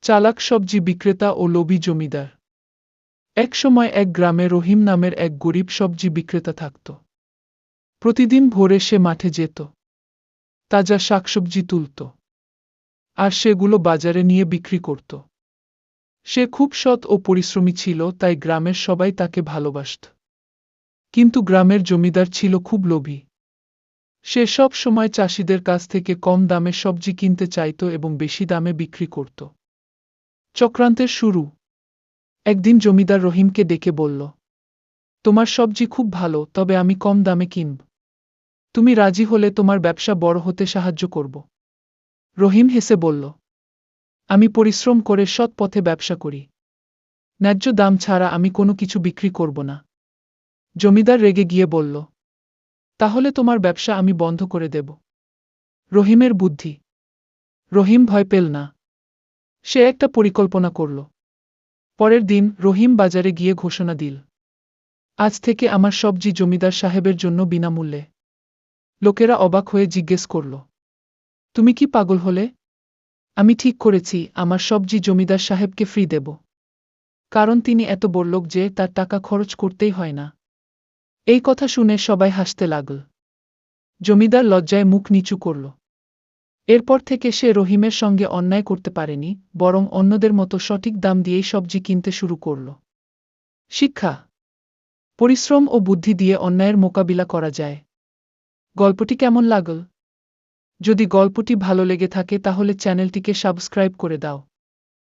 চালাক সবজি বিক্রেতা ও লোভী জমিদার। একসময় এক গ্রামে রহিম নামের এক গরিব সবজি বিক্রেতা থাকত। প্রতিদিন ভোরে সে মাঠে যেত, তাজা শাকসবজি তুলত, আর সেগুলো বাজারে নিয়ে বিক্রি করত। সে খুব সৎ ও পরিশ্রমী ছিল, তাই গ্রামের সবাই তাকে ভালোবাসত। কিন্তু গ্রামের জমিদার ছিল খুব লোভী। সে সব সময় চাষিদের কাছ থেকে কম দামে সবজি কিনতে চাইত এবং বেশি দামে বিক্রি করত। চক্রান্তের শুরু। একদিন জমিদার রহিমকে ডেকে বলল, তোমার সবজি খুব ভালো, তবে আমি কম দামে কিনব। তুমি রাজি হলে তোমার ব্যবসা বড় হতে সাহায্য করব। রহিম হেসে বলল, আমি পরিশ্রম করে সৎ পথে ব্যবসা করি। ন্যায্য দাম ছাড়া আমি কোনো কিছু বিক্রি করব না। জমিদার রেগে গিয়ে বলল, তাহলে তোমার ব্যবসা আমি বন্ধ করে দেব। রহিমের বুদ্ধি। রহিম ভয় পেল না। সে একটা পরিকল্পনা করল। পরের দিন রহিম বাজারে গিয়ে ঘোষণা দিল, আজ থেকে আমার সবজি জমিদার সাহেবের জন্য বিনামূল্যে। লোকেরা অবাক হয়ে জিজ্ঞেস করল, তুমি কি পাগল হলে? আমি ঠিক করেছি, আমার সবজি জমিদার সাহেবকে ফ্রি দেব। কারণ তিনি এত বড়লোক যে তার টাকা খরচ করতেই হয় না। এই কথা শুনে সবাই হাসতে লাগল। জমিদার লজ্জায় মুখ নিচু করল। এরপর থেকে সে রহিমের সঙ্গে অন্যায় করতে পারেনি, বরং অন্যদের মতো সঠিক দাম দিয়েই সবজি কিনতে শুরু করল। শিক্ষা। পরিশ্রম ও বুদ্ধি দিয়ে অন্যায়ের মোকাবিলা করা যায়। গল্পটি কেমন লাগল? যদি গল্পটি ভালো লেগে থাকে তাহলে চ্যানেলটিকে সাবস্ক্রাইব করে দাও।